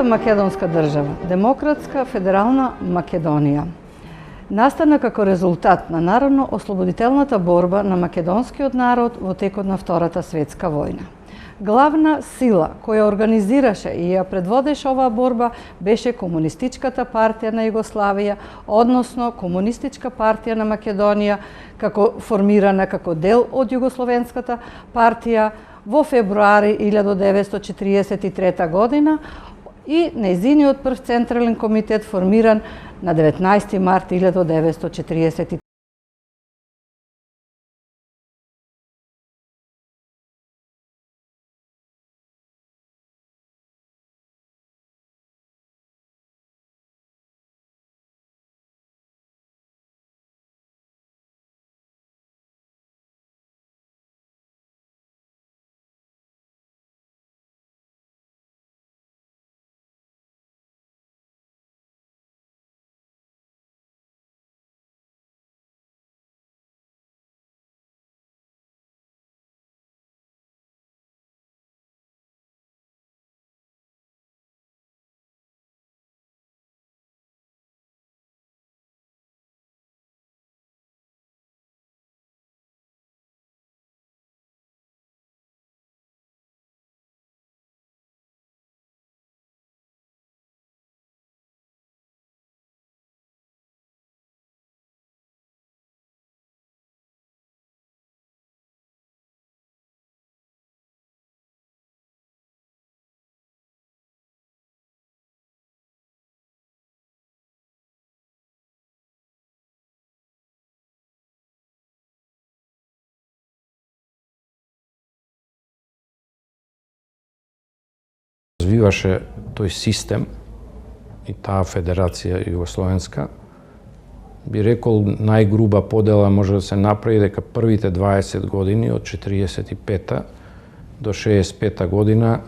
Новата македонска држава, Демократска федерална Македонија, настана како резултат на народно-ослободителната борба на македонскиот народ во текот на Втората светска војна. Главна сила која организираше и ја предводеше оваа борба беше Комунистичката партија на Југославија, односно Комунистичка партија на Македонија, формирана како дел од Југословенската партија во февруари 1943 година и нејзиниот прв централен комитет формиран на 19 март 1943. Развиваше тој систем и таа федерација југословенска, би рекол најгруба подела може да се направи дека првите 20 години од 45-та до 65-та година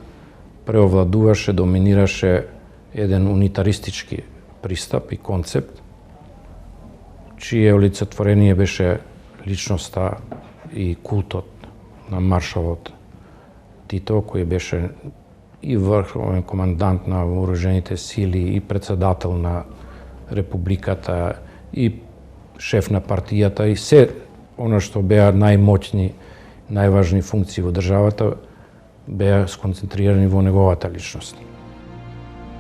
преовладуваше, доминираше еден унитаристички пристап и концепт, чие олицетворение беше личноста и култот на маршалот Тито, кој беше и врховен командант на вооружените сили, и председател на републиката, и шеф на партијата, и се оно што беа најмоќни, најважни функции во државата, беа сконцентрирани во неговата личност.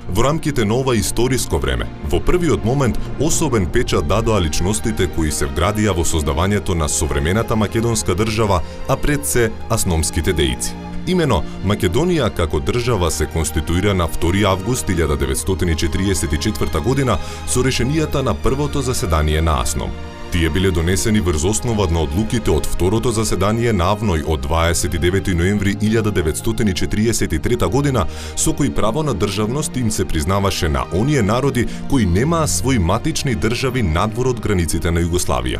Во рамките на ова историско време, во првиот момент особен печат дадоа личностите кои се вградија во создавањето на современата македонска држава, а пред се асномските дејци. Имено, Македонија како држава се конституира на 2 август 1944 година со решенијата на првото заседание на АСНОМ. Тие биле донесени врз основа на одлуките од второто заседание на АВНОЙ од 29 ноември 1943 година, со кои право на државност им се признаваше на оние народи кои немаа свои матични држави надвор од границите на Југославија.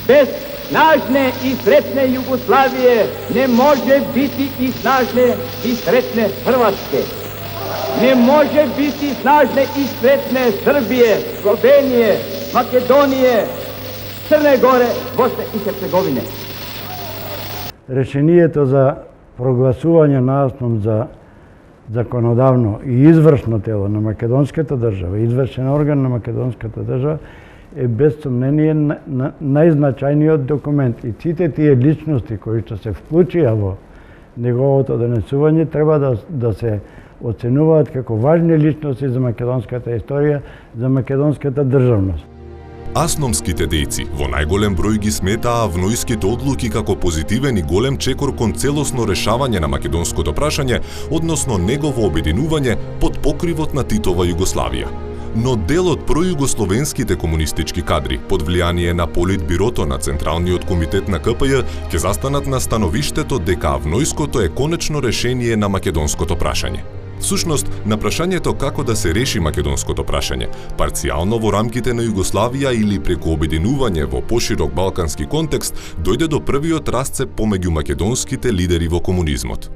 Без snažne i sretne Jugoslavije ne može biti i snažne i sretne Hrvatske. Ne može biti snažne i sretne Srbije, Slovenije, Makedonije, Crne Gore, Bosne i Hercegovine. Решението за прогласување на АСНОМ за законодавно и извршно тело на македонската држава, извршен орган на македонската држава, е без сомнение најзначајниот документ. И сите тие личности кои што се вклучија во неговото донесување треба да се оценуваат како важни личности за македонската историја, за македонската државност. Асномските дејци во најголем број ги сметаа авнојските одлуки како позитивен и голем чекор кон целосно решавање на македонското прашање, односно негово обединување под покривот на Титова Југославија. Но дел од пројугословенските комунистички кадри, под влијание на Политбирото на Централниот комитет на КПЈ, ќе застанат на становиштето дека авнојското е конечно решение на македонското прашање. Всушност, на прашањето како да се реши македонското прашање, парцијално во рамките на Југославија или преку обединување во поширок балкански контекст, дојде до првиот расцеп помеѓу македонските лидери во комунизмот.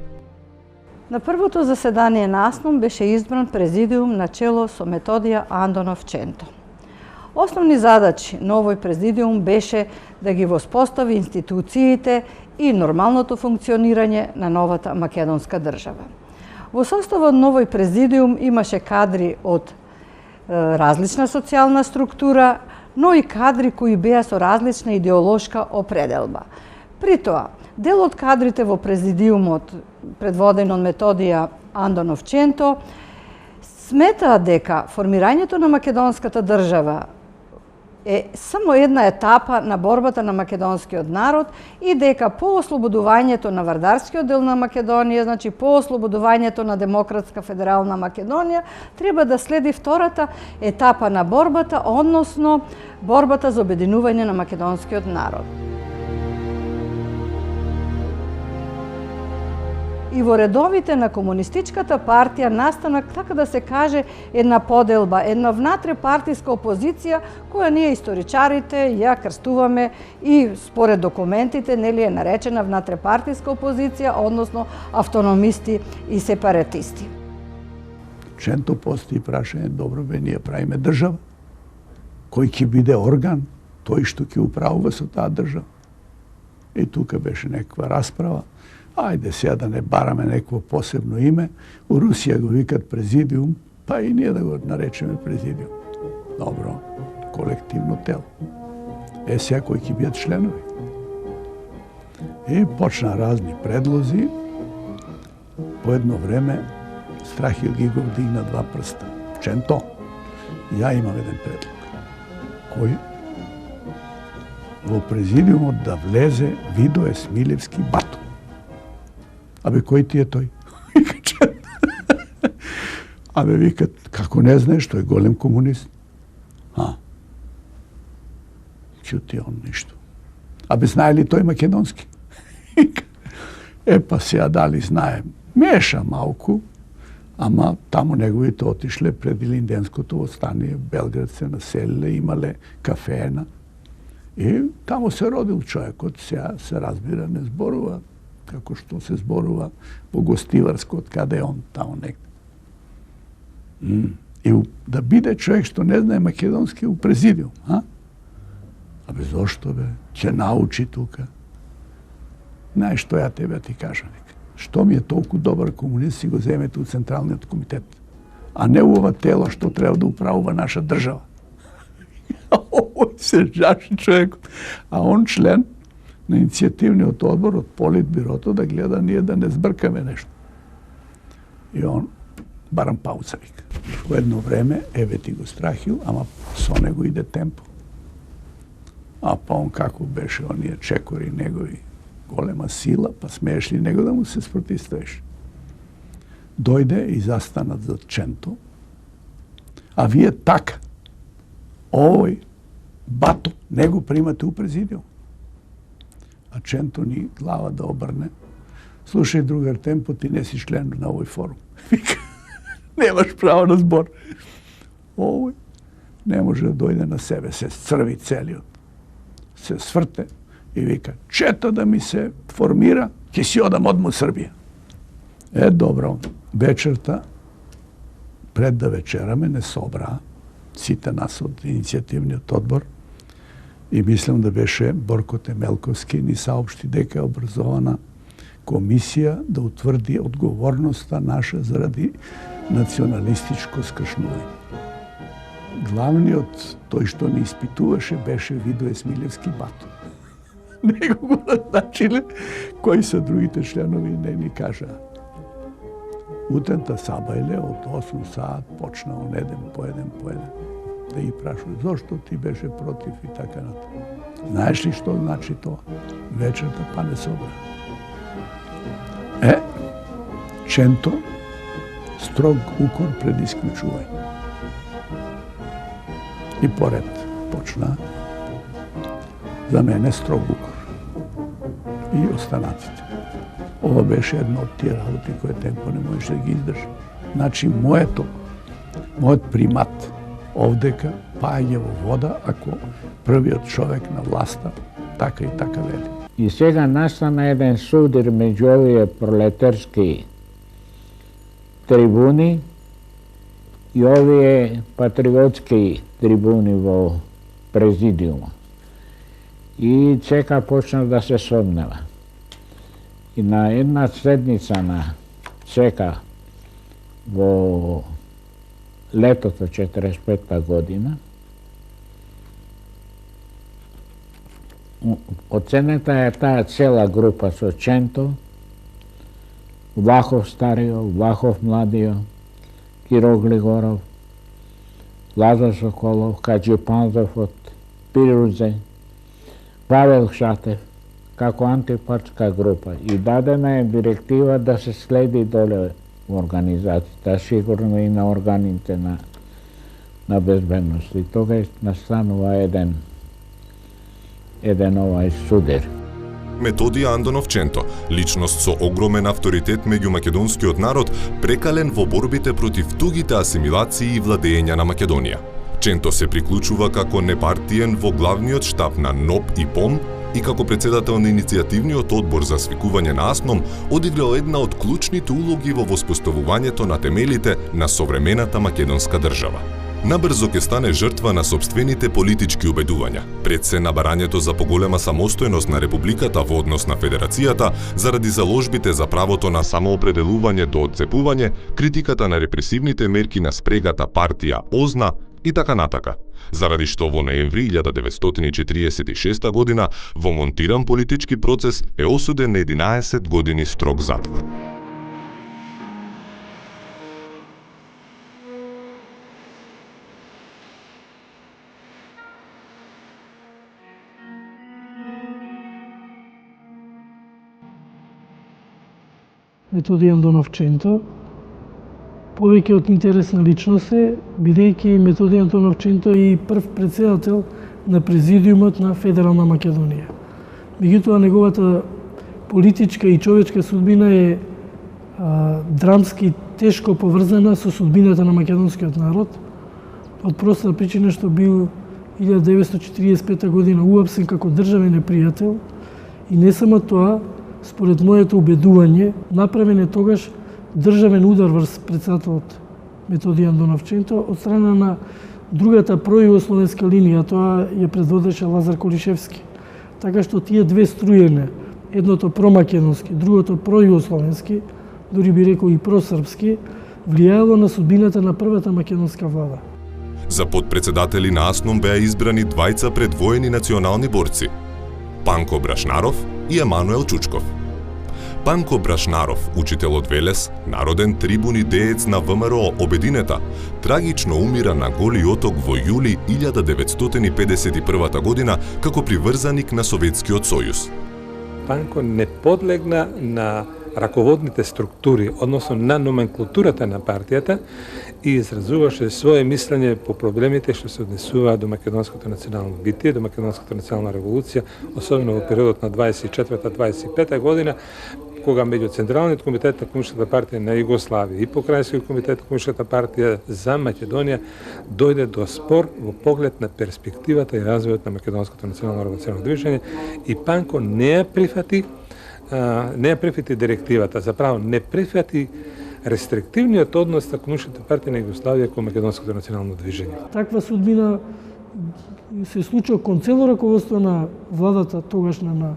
На првото заседание на АСНОМ беше избран президиум на чело со Методија Андонов Ченто. Основни задачи на овој президиум беше да ги воспостави институциите и нормалното функционирање на новата македонска држава. Во составот новој президиум имаше кадри од различна социјална структура, но и кадри кои беа со различна идеолошка определба. При тоа, дел од кадрите во президиумот, предводен од Методија Андонов Ченто, сметаат дека формирањето на македонската држава е само една етапа на борбата на македонскиот народ и дека по ослободувањето на Вардарскиот дел на Македонија, значи по ослободувањето на Демократска федерална Македонија, треба да следи втората етапа на борбата, односно борбата за обединување на македонскиот народ. И во редовите на Комунистичката партија настана, така да се каже, една поделба, една внатре партиска опозиција, која ние историчарите ја крстуваме и според документите, нели е наречена внатре партиска опозиција, односно автономисти и сепаратисти. Ченто постои прашање, добро бе, ние правиме држава, кој ќе биде орган, тој што ќе управува со таа држава. И тука беше некаква расправа. Ајде сега да не бараме некакво посебно име. У Русија го викат президиум, па и ние да го наречеме президиум. Добро, колективно тело. Сега кои ќе бидат членови. И почна разни предлози. По едно време Страхил Гигов дигна два прста. Ченто, ја имам еден предлог. Кој? Во президиумот да влезе Видое Смилевски Бато. Абе, кој ти е тој? Абе, викат, како не знаеш, тој е голем комунист. Чути он ништо. Абе, знае ли тој македонски? Па сега дали знае. Меша малку, ама таму неговите отишле пред Илинденското восстание, Белград се населиле, имале кафена. И таму се родил човекот, сега се разбира, не зборува како што се зборува во Гостиварско, од каде е он, таму некде. И да биде човек што не знае македонски у президиум, Абе, зошто бе? Ќе научи тука. Знаеш што ја тебе ти кажам, што ми е толку добар комунист, си го земете у Централниот комитет, а не у ова тело што треба да управува наша држава. Овој се жаши човекот. А он член на иницијативниот одбор од Политбирото да гледа ние да не збркаме нешто. И он барам пауза вика. Во едно време, еве ти го Страхил, ама со него иде темпо. А па он како беше, оние чекори негови, голема сила, па смееш ли него да му се спротивставиш? Дојде и застанат за Ченто, а вие така, овој Бато, него примате у президиум. А Ченто ни глава да обрне. Слушај, другар темпо, ти не си член на овој форум. Вика, немаш право на збор. Овој не може да дојде на себе, се црви целиот. Се сврте и вика, чета да ми се формира, ќе си одам одма Србија. Добро, вечерта, пред да вечераме, не собраа сите нас од иницијативниот одбор и мислам да беше Борко Темелковски ни саопшти дека е образована комисија да утврди одговорноста наша заради националистичко скршнување. Главниот, тој што ни испитуваше, беше Видое Смилевски Бато. Него го назначиле, кои се другите членови не ни кажаа. Утента сабајле од 8 саат почна он еден по еден. Да ги прашува, зошто ти беше против и така натаму. Знаеш ли што значи тоа? Вечерта па не собра. Ченто, строг укор пред исклучување. И поред почна за мене строг укор. И останатите. Ова беше едно од тие работи кои темпо не можеше да ги издржи. Значи, мојот примат овдека паѓа во вода ако првиот човек на власта така и така вели. И сега настана еден судир меѓу овие пролетарски трибуни и овие патриотски трибуни во президиумот. И ЦК почна да се сомнева. И на една седница на ЦК во летото 45-та година. Оценета е таа цела група со Ченто, Влахов Старио, Влахов Младио, Киро Глигоров, Лазар Соколов, Каджи Панзов од Пирудзе, Павел Шатев, како антипартска група. И дадена е директива да се следи доле во организацијата, сигурно и на органите на безбедност. И тогаш настанува еден судер. Методи Андонов Ченто, личност со огромен авторитет меѓу македонскиот народ, прекален во борбите против тугите асимилации и владење на Македонија. Ченто се приклучува како непартиен во главниот штаб на НОП и ПОМ и како председател на иницијативниот одбор за свикување на АСНОМ одиграл една од клучните улоги во воспоставувањето на темелите на современата македонска држава. Набрзо ќе стане жртва на сопствените политички убедувања, пред се на барањето за поголема самостојност на републиката во однос на федерацијата, заради заложбите за правото на самоопределување до одцепување, критиката на репресивните мерки на спрегата партија ОЗНА и така натака. Заради што во ноември 1946 година во монтиран политички процес е осуден на 11 години строг затвор. Методи Андонов Ченто, повеќе од интересна личност е, бидејќи Методи Андонов Ченто е и прв председател на Президиумот на Федерална Македонија. Меѓутоа, неговата политичка и човечка судбина е драмски тешко поврзана со судбината на македонскиот народ, од проста причина што бил 1945 година уапсен како државен непријател и не само тоа, според моето убедување, направен е тогаш државен удар врз председателот Методи Андонов Ченто од страна на другата пројугословенска линија, тоа ја предводеше Лазар Колишевски. Така што тие две струјене, едното промакедонски, другото пројугословенски, дури би рекол и просрпски, влијаело на судбината на првата македонска влада. За подпредседатели на АСНОМ беа избрани двајца предвоени национални борци – Панко Брашнаров и Емануел Чучков. Панко Брашнаров, учител од Велес, народен трибун и деец на ВМРО Обединета, трагично умира на Голи оток во јули 1951 година како приврзаник на Советскиот сојуз. Панко не подлегна на раководните структури, односно на номенклатурата на партијата и изразуваше свое мислење по проблемите што се однесуваат до македонското национално битие, до македонската национална револуција, особено во периодот на 24-25 година, кога меѓу Централниот комитет на Комунистичката партија на Југославија и Покрајнскиот комитет на Комунистичката партија за Македонија дојде до спор во поглед на перспективата и развојот на македонското национално револуционарно движење и Панко не ја прифати директивата, заправо не прифати рестриктивниот однос на Комунистичката партија на Југославија кон македонското национално движење. Таква судбина се случува кон цело раководство на владата тогашна на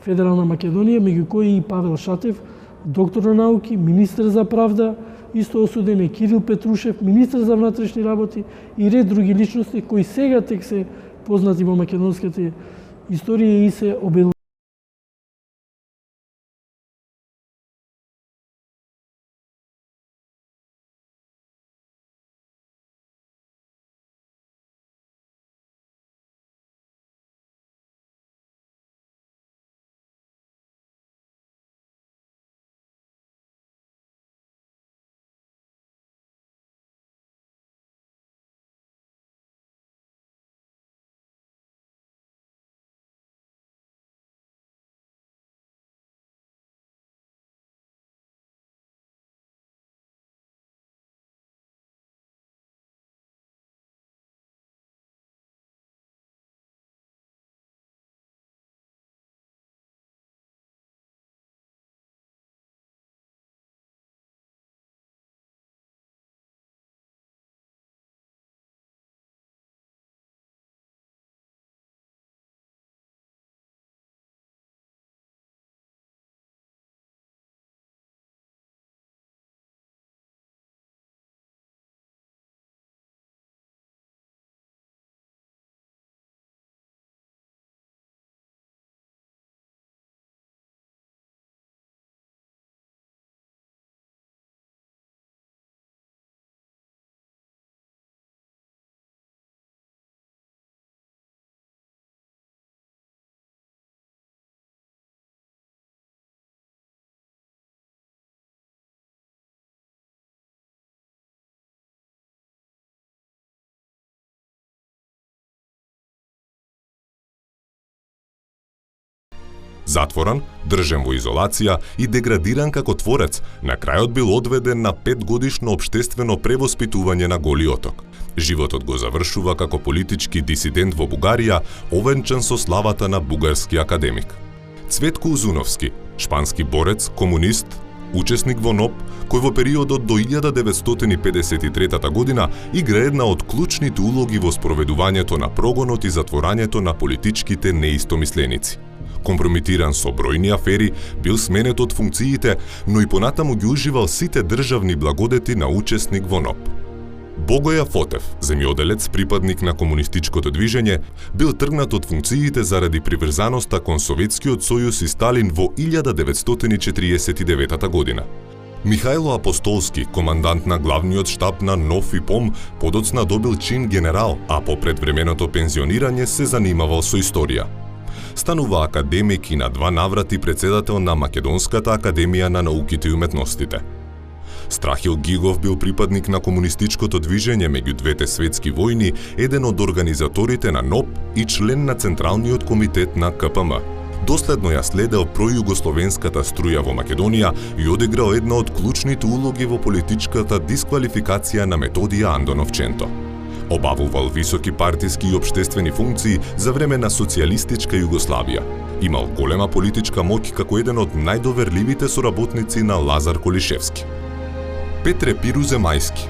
Федерална Македонија, меѓу кои и Павел Шатев, доктор на науки, министер за правда, исто осуден е Кирил Петрушев, министер за внатрешни работи и ред други личности кои сега тек се познати во македонската историја и се обелуваат. Затворан, држен во изолација и деградиран како творец, на крајот бил одведен на 5-годишно општествено превоспитување на Голи Оток. Животот го завршува како политички дисидент во Бугарија, овенчан со славата на бугарски академик. Цветко Узуновски, шпански борец, комунист, учесник во НОП, кој во периодот до 1953 година игра една од клучните улоги во спроведувањето на прогонот и затворањето на политичките неистомисленици. Компрометиран со бројни афери, бил сменет од функциите, но и понатаму ги уживал сите државни благодети на учесник во НОП. Богоја Фотев, земјоделец, припадник на комунистичкото движење, бил тргнат од функциите заради приврзаноста кон Советскиот сојуз и Сталин во 1949 година. Михајло Апостолски, командант на главниот штаб на НОФ и ПОМ, подоцна добил чин генерал, а по предвременото пензионирање се занимавал со историја. Станува академик и на 2 наврати председател на Македонската академија на науките и уметностите. Страхил Гигов бил припадник на комунистичкото движење меѓу двете светски војни, еден од организаторите на НОП и член на Централниот комитет на КПМ. Доследно ја следел пројугословенската струја во Македонија и одиграл една од клучните улоги во политичката дисквалификација на Методија Андоновченто. Обавувал високи партиски и општествени функции за време на социјалистичка Југославија. Имал голема политичка моќ како еден од најдоверливите соработници на Лазар Колишевски. Петре Пирузе Мајски,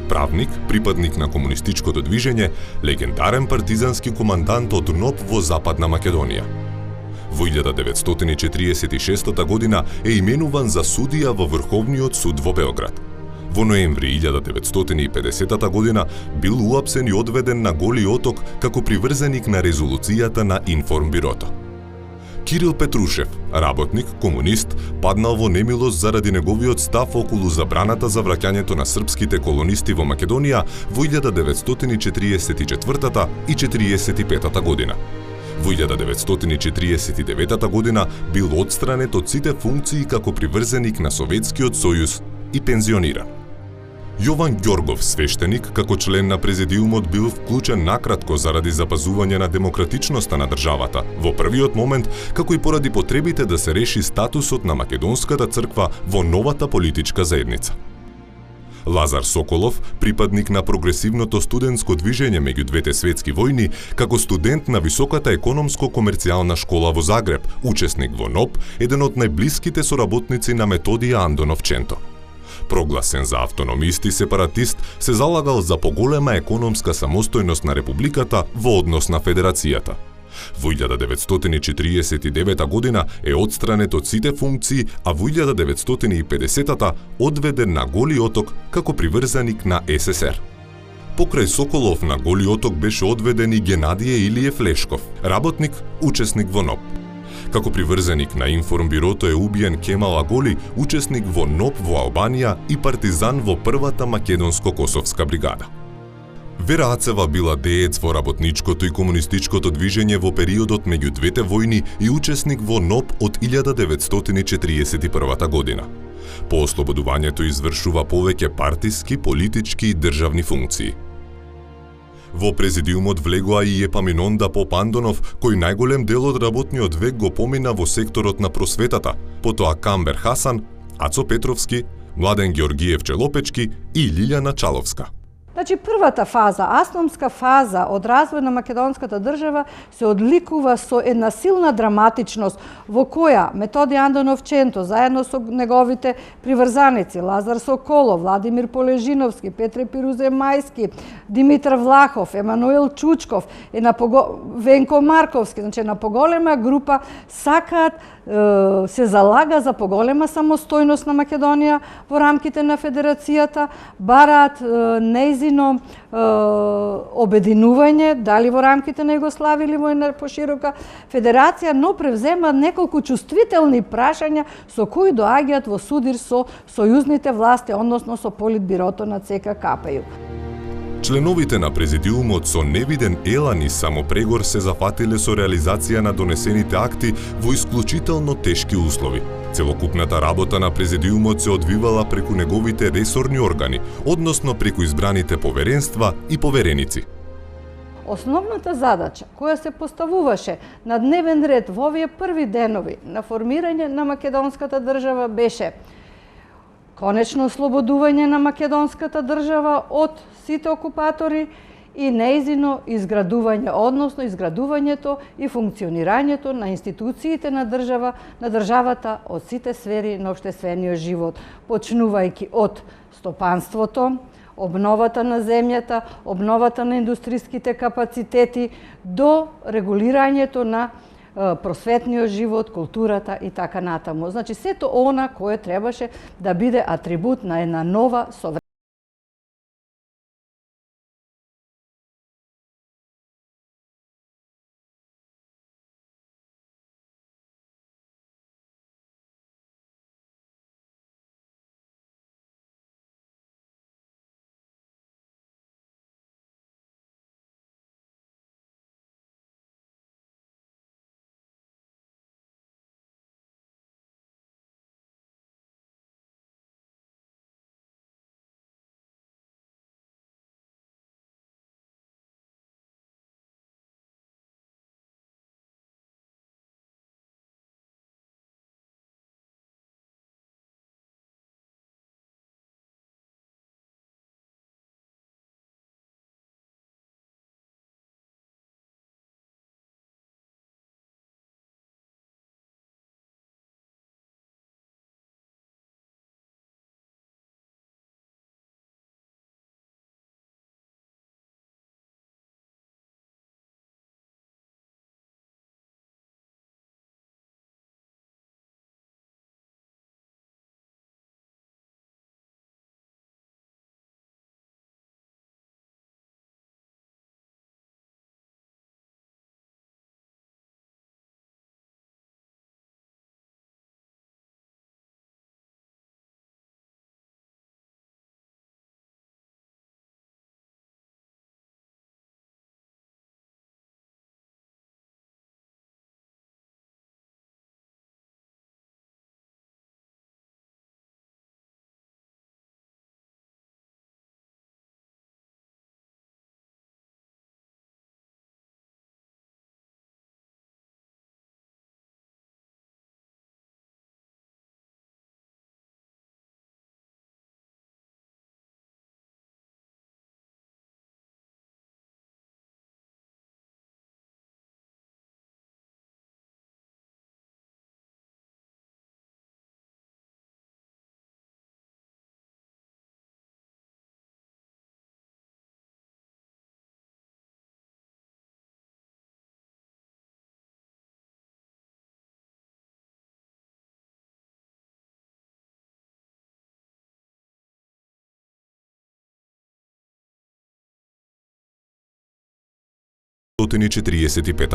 правник, припадник на комунистичкото движење, легендарен партизански командант од НОП во Западна Македонија. Во 1946 година е именуван за судија во Врховниот суд во Белград. Во ноември 1950 година бил уапсен и одведен на Голи Оток како приврзеник на резолуцијата на Информбирото. Кирил Петрушев, работник, комунист, паднал во немилост заради неговиот став околу забраната за враќањето на српските колонисти во Македонија во 1944 и 1945 година. Во 1949 година бил одстранет од сите функции како приврзеник на Советскиот сојуз и пензиониран. Јован Ѓоргов, свештеник, како член на президиумот бил вклучен накратко заради запазување на демократичноста на државата, во првиот момент, како и поради потребите да се реши статусот на Македонската црква во новата политичка заедница. Лазар Соколов, припадник на прогресивното студентско движење меѓу двете светски војни, како студент на Високата економско-комерцијална школа во Загреб, учесник во НОП, еден од најблиските соработници на Методија Андоновченто. Прогласен за автономист и сепаратист, се залагал за поголема економска самостојност на републиката во однос на федерацијата. Во 1949 година е одстранет од сите функции, а во 1950 одведен на Голи Оток како приврзаник на СССР. Покрај Соколов на Голи Оток беше одведен и Генадије Илиев Лешков, работник, учесник во НОП. Како приврзаник на Информбирото е убиен Кемал Аголи, учесник во НОП во Албанија и партизан во првата македонско-косовска бригада. Вера Ацева била деец во работничкото и комунистичкото движење во периодот меѓу двете војни и учесник во НОП од 1941 година. По ослободувањето извршува повеќе партиски, политички и државни функции. Во президиумот влегоа и Епаминонда Попандонов, кој најголем дел од работниот век го помина во секторот на просветата, потоа Камбер Хасан, Ацо Петровски, Младен Георгиев Челопечки и Лилјана Чаловска. Значи, првата фаза, асономска фаза од развој на македонската држава се одликува со една силна драматичност во која Методија Андоновченто заедно со неговите приврзаници Лазар Соколов, Владимир Полежиновски, Петре Пирузе Мајски, Димитар Влахов, Емануел Чучков, Венко Марковски, значи на поголема група сакаат се залага за поголема самостојност на Македонија во рамките на федерацијата, бараат нејзино обединување, дали во рамките на Југославија или во една поширока федерација, но превземаат неколку чувствителни прашања со кои доаѓаат во судир со сојузните власти, односно со Политбирото на ЦК-КПЈ. Членовите на президиумот со невиден елан и самопрегор се зафатиле со реализација на донесените акти во исклучително тешки услови. Целокупната работа на президиумот се одвивала преку неговите ресорни органи, односно преку избраните поверенства и повереници. Основната задача која се поставуваше на дневен ред во овие први денови на формирање на македонската држава беше конечно ослободување на македонската држава од сите окупатори и неизино изградување, односно изградувањето и функционирањето на институциите на државата од сите сфери на општествениот живот, почнувајќи од стопанството, обновата на земјата, обновата на индустријските капацитети, до регулирањето на просветниот живот, културата и така натаму. Значи, сето она кое требаше да биде атрибут на една нова современа.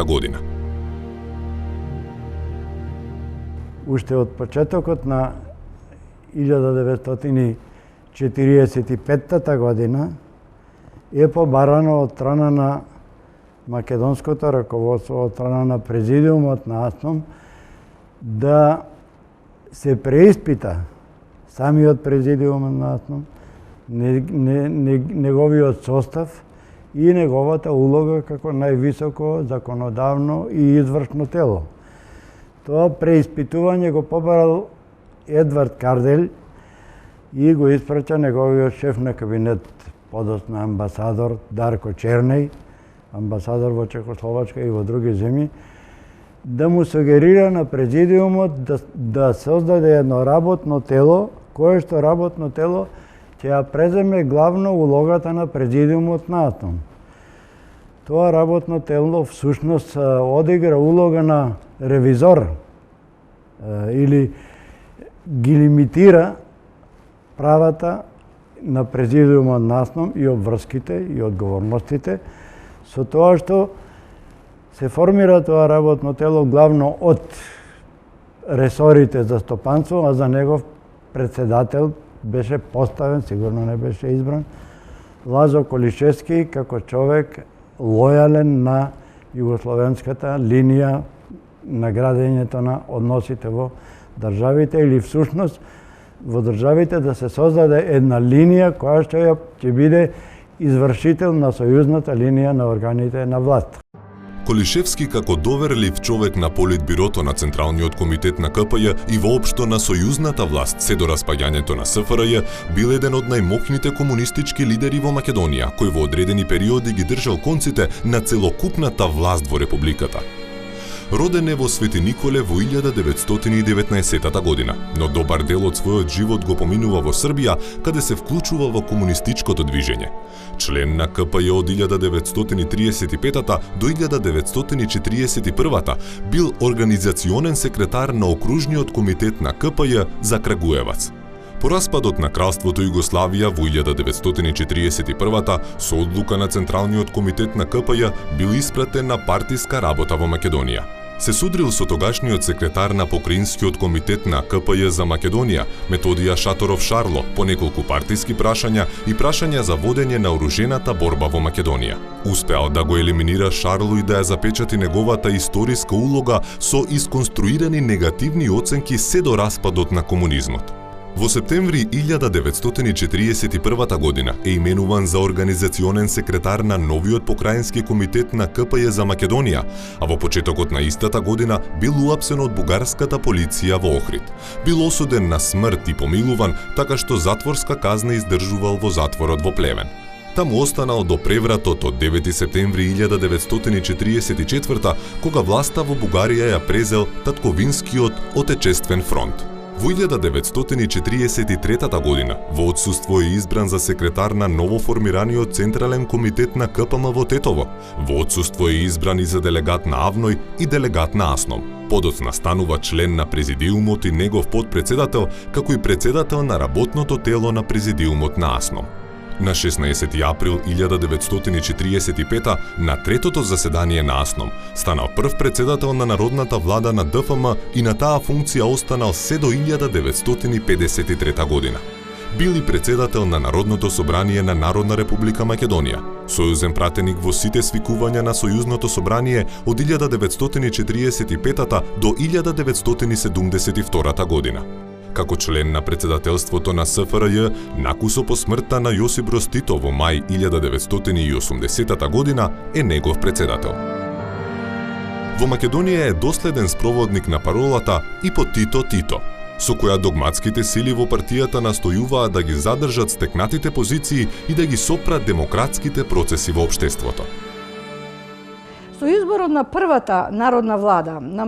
година. Уште од почетокот на 1945 година е побарано од страна на македонското раководство, од страна на президиумот на АСНОМ, да се преиспита самиот президиум на АСНОМ, неговиот состав и неговата улога како највисоко законодавно и извршно тело. Тоа преиспитување го побарал Едвард Карделј и го испраќа неговиот шеф на кабинет, подоцна амбасадор Дарко Чернеј, амбасадор во Чехословачка и во други земји, да му сугерира на президиумот да создаде едно работно тело, кое што работно тело ќе ја преземе главно улогата на президиумот на АСНОМ. Тоа работно тело всушност одигра улога на ревизор или ги лимитира правата на президиумот на АСНОМ и обврските и одговорностите со тоа што се формира тоа работно тело главно од ресорите за стопанство, а за негов председател беше поставен, сигурно не беше избран, Лазо Колишевски како човек лојален на југословенската линија на градењето на односите во државите или всушност во државите да се создаде една линија која што ќе биде извршител на сојузната линија на органите на власт. Колишевски како доверлив човек на Политбирото на Централниот комитет на КПЈ и воопшто на сојузната власт се до распаѓањето на СФРЈ бил еден од најмокните комунистички лидери во Македонија, кој во одредени периоди ги држал конците на целокупната власт во републиката. Роден е во Свети Николе во 1919 година, но добар дел од својот живот го поминува во Србија, каде се вклучува во комунистичкото движење. Член на КПЈ од 1935 до 1941 бил организационен секретар на окружниот комитет на КПЈ за Крагуевац. По распадот на Кралството Југославија во 1941 со одлука на Централниот комитет на КПЈ бил испратен на партиска работа во Македонија. Се судрил со тогашниот секретар на Покраинскиот комитет на КПЈ за Македонија, Методија Шаторов Шарло, по неколку партиски прашања и прашања за водење на оружената борба во Македонија. Успеал да го елиминира Шарло и да ја запечати неговата историска улога со исконструирани негативни оценки се до распадот на комунизмот. Во септември 1941 година е именуван за организационен секретар на новиот покраински комитет на КПЈ за Македонија, а во почетокот на истата година бил уапсен од бугарската полиција во Охрид. Бил осуден на смрт и помилуван, така што затворска казна издржувал во затворот во Плевен. Таму останал до превратот од 9 септември 1944, кога власта во Бугарија ја презел татковинскиот Отечествен фронт. Во 1943 година, во отсуство е избран за секретар на новоформираниот Централен комитет на КПМ во Тетово. Во отсуство е избран и за делегат на Авној и делегат на Асном. Подоцна станува член на Президиумот и негов подпредседател, како и председател на работното тело на Президиумот на Асном. На 16 април 1945 на третото заседание на Асном станал прв председател на Народната влада на ДФМ и на таа функција останал се до 1953 година. Бил и председател на Народното собрание на Народна република Македонија, сојузен пратеник во сите свикувања на Сојузното собрание од 1945 до 1972 година. Како член на председателството на СФРЈ, накусо по смртта на Јосип Броз Тито во мај 1980 година е негов председател. Во Македонија е доследен спроводник на паролата «И по Тито Тито», со која догматските сили во партијата настојуваат да ги задржат стекнатите позиции и да ги сопрат демократските процеси во општеството. Со изборот на првата народна влада на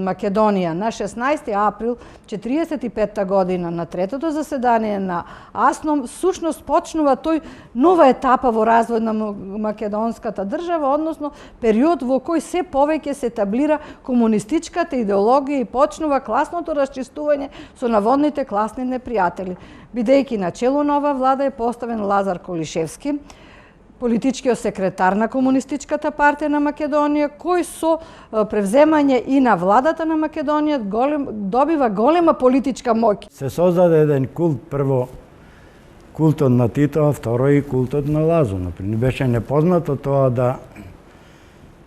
Македонија на 16 април 1945 година на третото заседание на Асном, сушност почнува тој нова етапа во развој на македонската држава, односно период во кој се повеќе се таблира комунистичката идеологија и почнува класното расчистување со наводните класни непријатели. Бидејќи на чело на ова влада е поставен Лазар Колишевски, политичкиот секретар на Комунистичката партија на Македонија, кој со превземање и на владата на Македонија добива голема политичка моќ. Се создаде еден култ, прво култот на Тито, а второ и култот на Лазо. Не беше непознато тоа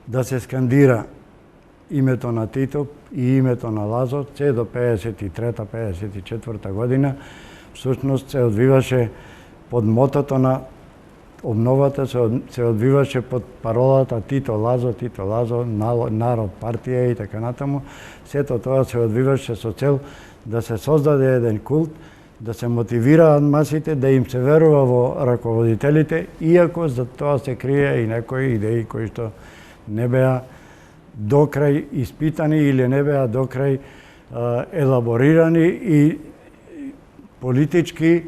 да се скандира името на Тито и името на Лазо, се до 53-54 година. Всушност се одвиваше под мотото на обновата, се одвиваше под паролата Тито Лазо, народ, партија и така натаму. Сето тоа се одвиваше со цел да се создаде еден култ, да се мотивираат масите, да им се верува во раководителите, иако за тоа се крие и некои идеи кои што не беа докрај испитани или не беа докрај елаборирани и политички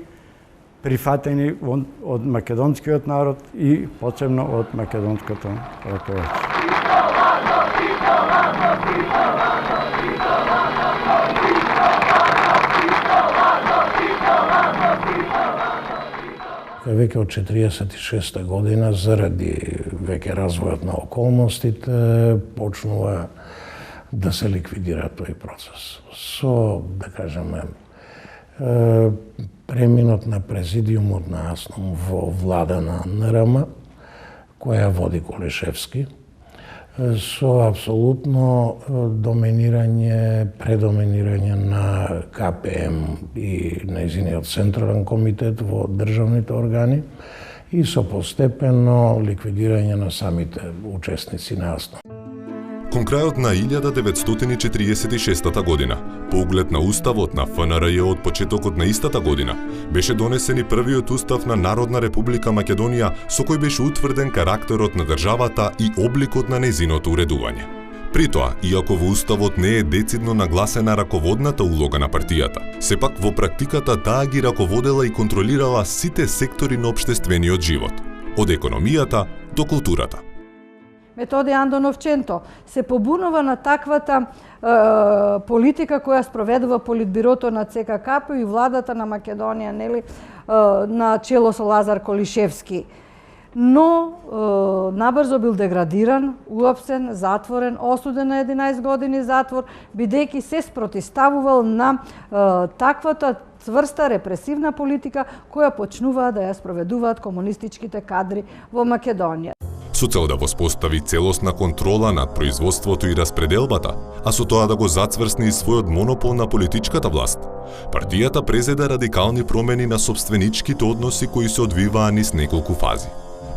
прифатени од македонскиот народ и посебно од македонското раководство. Веќе од 46 година, заради веќе развојот на околностите, почнува да се ликвидира тој процес. Со, да кажеме, преминот на президиумот на Асном во влада на НРМ, која води Колишевски, со апсолутно предоминирање на КПМ и нејзиниот Централен комитет во државните органи и со постепено ликвидирање на самите учесници на АСНО. Кон крајот на 1946 година, по углед на уставот на ФНРЈ од почетокот на истата година, беше донесен и првиот устав на Народна република Македонија, со кој беше утврден карактерот на државата и обликот на нејзиното уредување. При тоа, иако во уставот не е децидно нагласена раководната улога на партијата, сепак во практиката таа ги раководела и контролирала сите сектори на општествениот живот, од економијата до културата. Методи Андонов Ченто се побунува на таквата политика која спроведува Политбирото на ЦККП и владата на Македонија, нели, на чело со Лазар Колишевски. Но набрзо бил деградиран, уапсен, затворен, осуден на 11 години затвор, бидејќи се спротиставувал на таквата цврста репресивна политика која почнуваа да ја спроведуваат комунистичките кадри во Македонија. Со цел да воспостави целосна контрола над производството и распределбата, а со тоа да го зацврсни и својот монопол на политичката власт, партијата презеда радикални промени на собственичките односи кои се одвиваа низ неколку фази.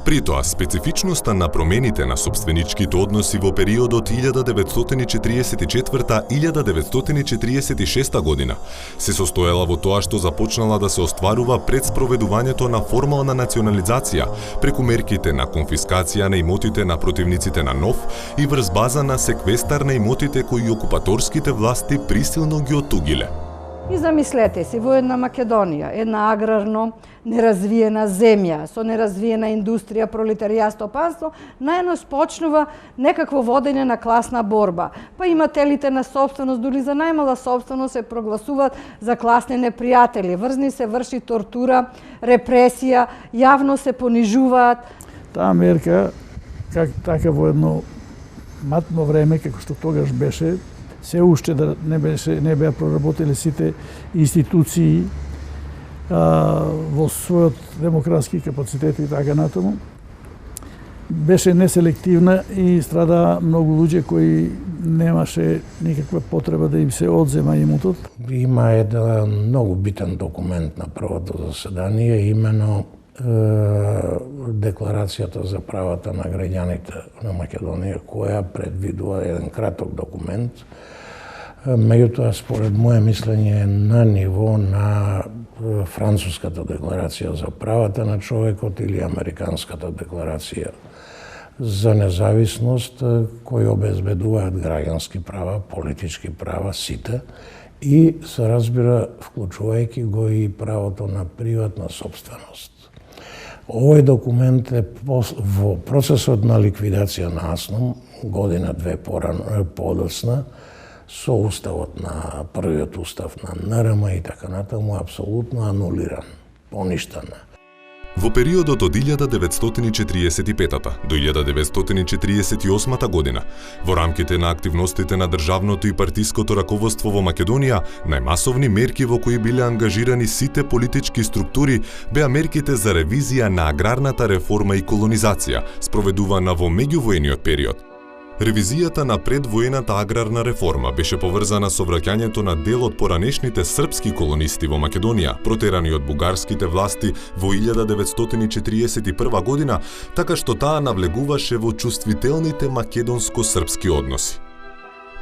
При тоа, специфичноста на промените на собственичките односи во периодот 1944-1946 година се состоела во тоа што започнала да се остварува пред спроведувањето на формална национализација преку мерките на конфискација на имотите на противниците на НОВ и врз база на секвестар на имотите кои окупаторските власти присилно ги оттугиле. И замислете си, во една Македонија, една аграрно неразвиена земја, со неразвиена индустрија, пролетарија, стопанство, најнос почнува некакво водење на класна борба. Па имателите на собственост, дури за најмала собственост, се прогласуваат за класни непријатели. Врзни се врши тортура, репресија, јавно се понижуваат. Таа мерка, така во едно матно време, како што тогаш беше, се уште да не беа проработили сите институции во својот демократски капацитет и така натаму. Беше неселективна и страда многу луѓе кои немаше никаква потреба да им се одзема имотот. Има еден многу битен документ на првото заседание, имено Декларацијата за правата на граѓаните на Македонија, која предвидува еден краток документ. Меѓутоа, според моје мислење, на ниво на Француската декларација за правата на човекот или Американската декларација за независност, кои обезбедуваат граѓански права, политички права, сите, и се разбира, вклучувајќи го и правото на приватна собственост. Овој документ е во процесот на ликвидација на АСНОМ, година-две подоцна, со уставот на првиот устав на НРМ и така натаму, апсолутно анулиран, поништен. Во периодот од 1945 до 1948 година, во рамките на активностите на државното и партиското раководство во Македонија, најмасовни мерки во кои биле ангажирани сите политички структури беа мерките за ревизија на аграрната реформа и колонизација, спроведувана во меѓувојниот период. Ревизијата на предвоената аграрна реформа беше поврзана со враќањето на дел од поранешните српски колонисти во Македонија, протерани од бугарските власти во 1941 година, така што таа навлегуваше во чувствителните македонско-српски односи.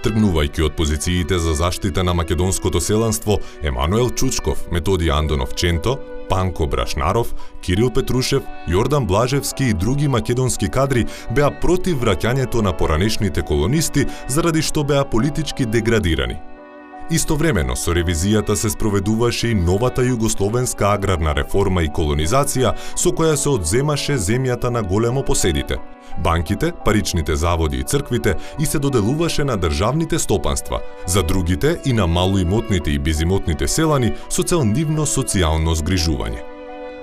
Тргнувајќи од позициите за заштита на македонското селанство, Емануел Чучков, Методи Андонов Ченто, Панко Брашнаров, Кирил Петрушев, Јордан Блажевски и други македонски кадри беа против враќањето на поранешните колонисти заради што беа политички деградирани. Истовремено со ревизијата се спроведуваше и новата југословенска аграрна реформа и колонизација со која се одземаше земјата на големопоседите, банките, паричните заводи и црквите и се доделуваше на државните стопанства, за другите и на малоимотните и безимотните селани со цел нивно социјално згрижување.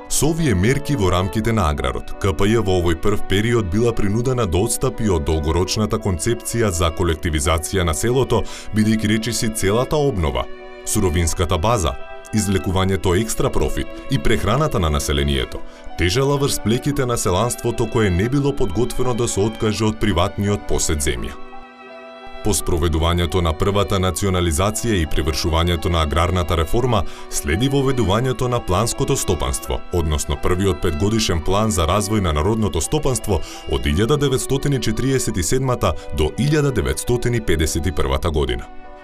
Со овие мерки во рамките на аграрот, КПЈ во овој прв период била принудена да отстапи од долгорочната концепција за колективизација на селото, бидејќи речиси целата обнова, суровинската база, излекувањето екстра профит и прехраната на населението тежела врз плеките на селанството кое не било подготвено да се откаже од приватниот посед земја. По спроведувањето на првата национализација и привршувањето на аграрната реформа, следи воведувањето на планското стопанство, односно првиот 5-годишен план за развој на народното стопанство од 1947 до 1951 година.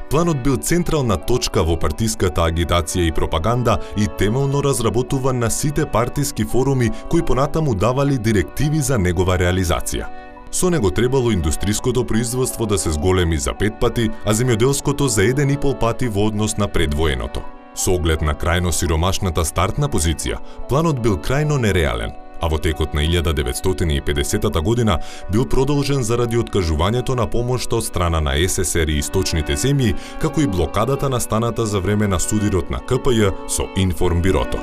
Планот бил централна точка во партиската агитација и пропаганда и темелно разработуван на сите партиски форуми кои понатаму давали директиви за негова реализација. Со него требало индустриското производство да се зголеми за 5 пати, а земјоделското за 1,5 пати во однос на предвоеното. Со оглед на крајно сиромашната стартна позиција, планот бил крајно нереален, а во текот на 1950 година бил продолжен заради откажувањето на помошта од страна на СССР и источните земји, како и блокадата настаната за време на судирот на КПЈ со Информбирото.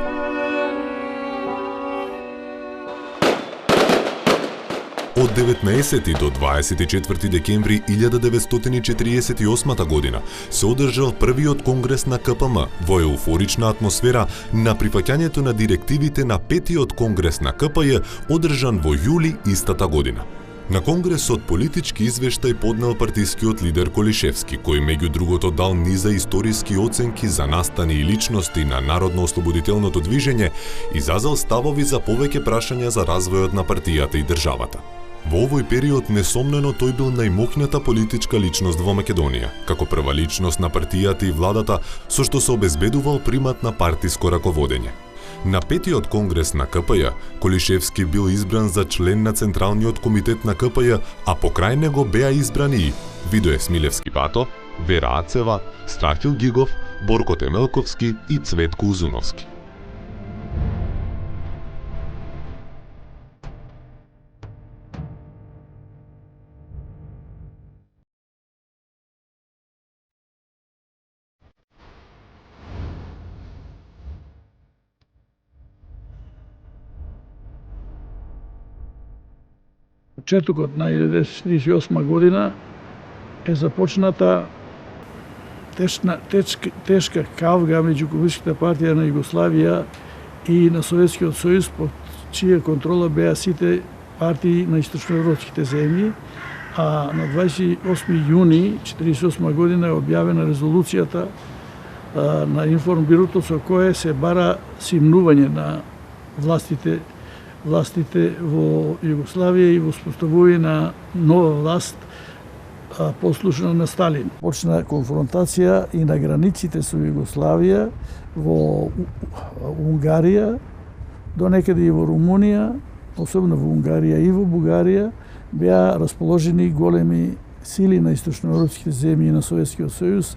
Од 19 до 24 декември 1948 година се одржал првиот конгрес на КПМ во еуфорична атмосфера на прифаќањето на директивите на петиот конгрес на КПЈ одржан во јули истата година. На конгресот политички извештај поднел партискиот лидер Колишевски, кој меѓу другото дал низа историски оценки за настани и личности на народно-ослободителното движење, изазал ставови за повеќе прашања за развојот на партијата и државата. Во овој период несомнено тој бил најмоќната политичка личност во Македонија, како прва личност на партијата и владата, со што се обезбедувал примат на партиско раководење. На петиот конгрес на КПЈ, Колишевски бил избран за член на Централниот комитет на КПЈ, а покрај него беа избрани и Видој Смилевски Бато, Вера Ацева, Страфил Гигов, Борко Темелковски и Цветко Узуновски. Почетокот на 1948 година е започната тешка кавга меѓу Комунистичката партија на Југославија и на Советскиот сојуз, под чија контрола беа сите партии на источноевропските земји, а на 28 јуни 1948 година е објавена резолуцијата на Информбирото со кое се бара симнување на властите во Југославија и воспоставување на нова власт послушна на Сталин. Почна конфронтација и на границите со Југославија, во Унгарија, до некаде и во Румунија, особено во Унгарија и во Бугарија, беа расположени големи сили на источноевропските земји и на Советскиот сојуз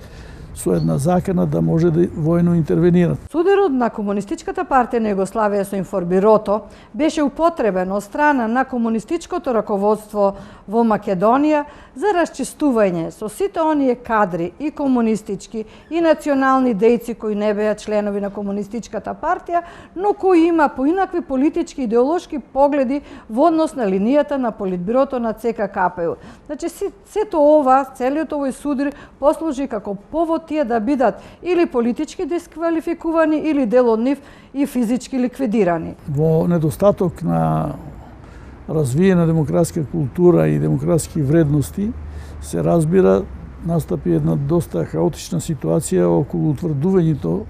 со една закана да може да војно интервенират. Сударот на Комунистичката партија на Југославија со Информбирото беше употребен од страна на комунистичкото раководство во Македонија за расчистување со сите оние кадри и комунистички и национални дејци кои не беа членови на Комунистичката партија, но кои има поинакви политички и идеолошки погледи во однос на линијата на Политбирото на ЦК-КПУ. Значи, сето ова, целиот овој судир послужи како повод тие да бидат или политички дисквалификувани, или дел од нив и физички ликвидирани. Во недостаток на развиена демократска култура и демократски вредности, се разбира, настапи една доста хаотична ситуација околу утврдувањето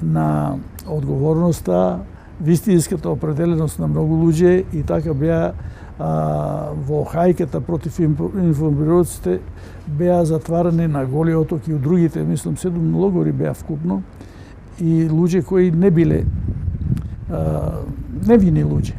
на одговорноста, вистинската определеност на многу луѓе и така беа во хајката против информбироците беа затварани на Голи оток и од другите, мислам, 7 логори беа вкупно и луѓе кои не биле невини луѓе.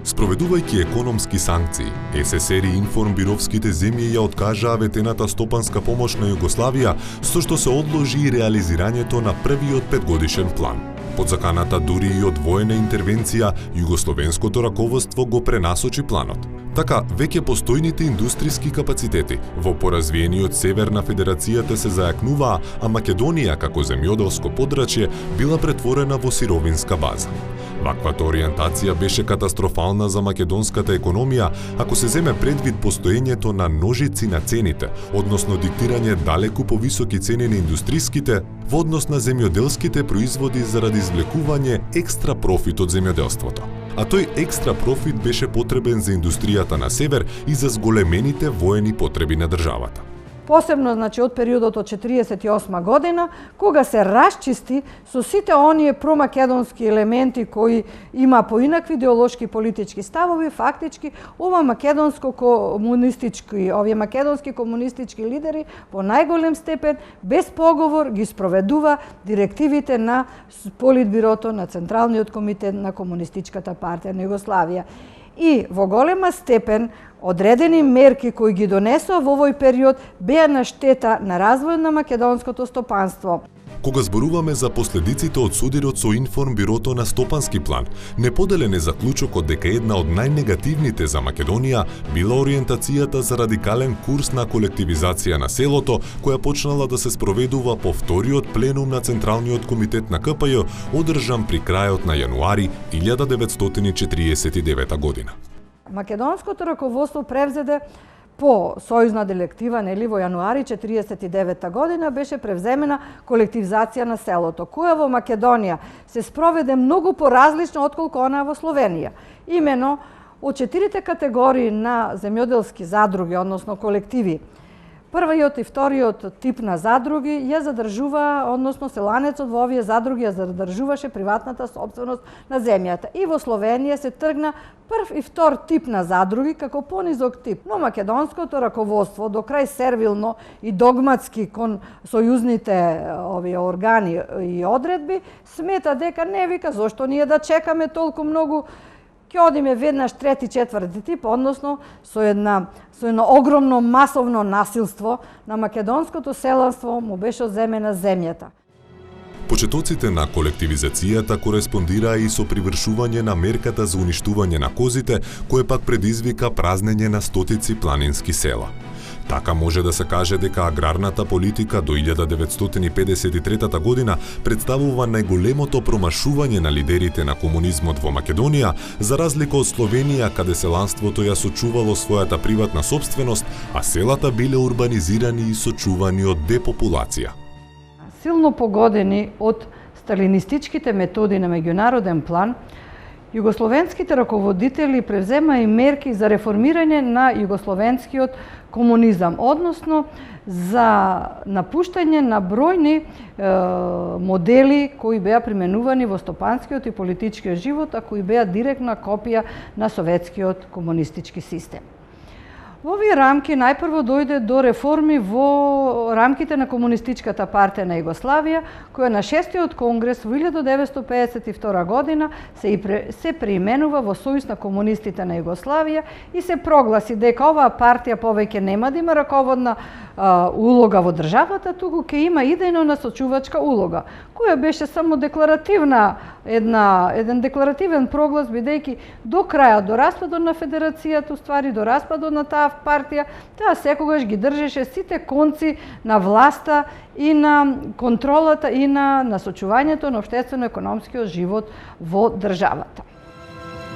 Спроведувајќи економски санкции, СССР и информбировските земји ја откажаа ветената стопанска помош на Југославија, со што се одложи и реализирањето на првиот 5-годишен план. Под заканата дури и од воена интервенција, југословенското раководство го пренасочи планот. Така, веќе постојните индустријски капацитети во поразвиениот север на Федерацијата се зајакнуваа, а Македонија како земјоделско подрачје била претворена во сировинска база. Ваквата ориентација беше катастрофална за македонската економија, ако се земе предвид постоењето на ножици на цените, односно диктирање далеку повисоки цени на индустриските во однос на земјоделските производи заради извлекување екстра профит од земјоделството. А тој екстра профит беше потребен за индустријата на север и за зголемените воени потреби на државата. посебно значи од периодот од 48 година, кога се расчисти со сите оние промакедонски елементи кои има поинакви идеолошки политички ставови, фактички овие македонски комунистички лидери во најголем степен без поговор ги спроведува директивите на Политбирото на Централниот комитет на Комунистичката партија на Југославија. И во голема степен одредени мерки кои ги донесоа во овој период беа на штета на развојот на македонското стопанство. Кога зборуваме за последиците од судирот со Информбирото на стопански план, неподелен е заклучокот дека една од најнегативните за Македонија била ориентацијата за радикален курс на колективизација на селото, која почнала да се спроведува по вториот пленум на Централниот комитет на КПЈ, одржан при крајот на јануари 1949 година. Македонското раководство превзеде по сојузна директива, нели, во јануари 1949 година беше превземена колективизација на селото, која во Македонија се спроведе многу поразлично отколку она во Словенија. Имено, од 4 категории на земјоделски задруги, односно колективи, првиот и вториот тип на задруги ја задржува, односно селанецот во овие задруги ја задржуваше приватната собственост на земјата. И во Словенија се тргна прв и втор тип на задруги како понизок тип. Но македонското раководство до крај сервилно и догматски кон сојузните овие органи и одредби смета дека не, вика, зошто ние да чекаме толку многу, ќе одиме веднаш трети, четврти тип, односно со едно огромно масовно насилство на македонското селанство му беше одземена земјата. Почетоците на колективизацијата кореспондираа и со привршување на мерката за уништување на козите, кое пак предизвика празнење на стотици планински села. Така може да се каже дека аграрната политика до 1953 година представува најголемото промашување на лидерите на комунизмот во Македонија, за разлика од Словенија, каде селанството ја сочувало својата приватна собственост, а селата биле урбанизирани и сочувани од депопулација. Силно погодени од сталинистичките методи на меѓународен план, југословенските раководители превзема и мерки за реформирање на југословенскиот комунизам, односно за напуштање на бројни модели кои беа применувани во стопанскиот и политичкиот живот, а кои беа директна копија на советскиот комунистички систем. Во овие рамки најпрво дојде до реформи во рамките на Комунистичката партија на Југославија, која на 6-тиот конгрес во 1952 година се преименува во Сојуз на комунистите на Југославија и се прогласи дека оваа партија повеќе нема да има раководна улога во државата, туку ќе има идејно насочувачка улога, која беше само декларативна, еден декларативен проглас, бидејќи до крајот, до распадот на федерацијата, уствари до распадот на таа партија, таа секогаш ги држеше сите конци на власта и на контролата и на насочувањето на општествено-економскиот живот во државата.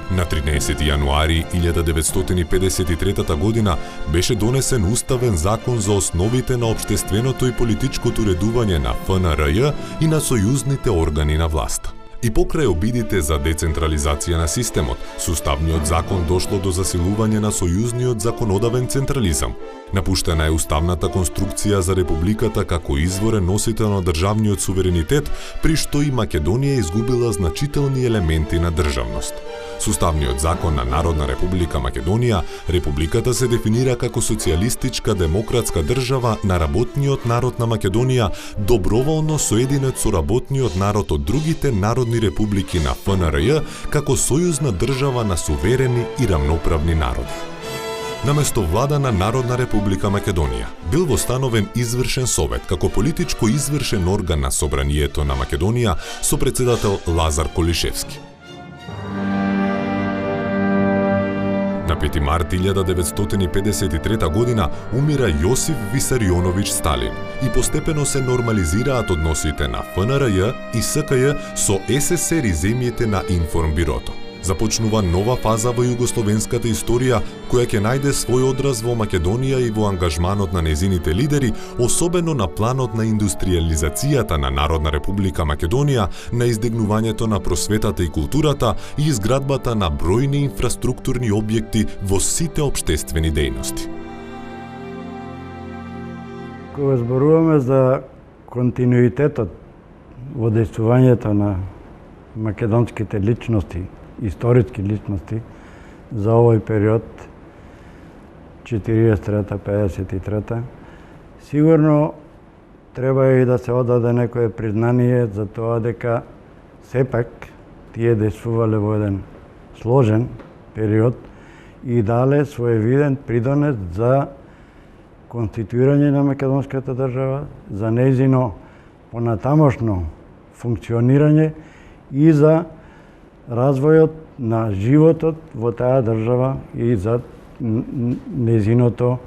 На 13 јануари 1953 година беше донесен уставен закон за основите на општественото и политичкото уредување на ФНРЈ и на сојузните органи на власта. И покрај обидите за децентрализација на системот, со уставниот закон дошло до засилување на сојузниот законодавен централизам. Напуштена е уставната конструкција за републиката како изворен носител на државниот суверенитет, при што и Македонија изгубила значителни елементи на државност. Со уставниот закон на Народна република Македонија, републиката се дефинира како социјалистичка демократска држава на работниот народ на Македонија, доброволно соединет со работниот народ од другите народни републики на ФНРЈ како сојузна држава на суверени и рамноправни народи. Наместо влада на Народна република Македонија бил востановен извршен совет како политичко извршен орган на собранието на Македонија со председател Лазар Колишевски. На 5 март 1953 година умира Јосиф Висарионович Сталин и постепено се нормализираат односите на ФНРЈ и СКЈ со СССР и земјите на Информбирото. Започнува нова фаза во југословенската историја, која ќе најде свој одраз во Македонија и во ангажманот на незините лидери, особено на планот на индустриализацијата на Народна република Македонија, на издигнувањето на просветата и културата и изградбата на бројни инфраструктурни објекти во сите општествени дејности. Кога зборуваме за континуитетот во дејствувањето на македонските личности, историски личности за овој период 43-53, сигурно треба и да се одаде некое признание за тоа дека сепак тие дејствувале во еден сложен период и дале своевиден придонес за конституирање на македонската држава, за нејзино понатамошно функционирање и за развојот на животот во таа држава и за нејзиното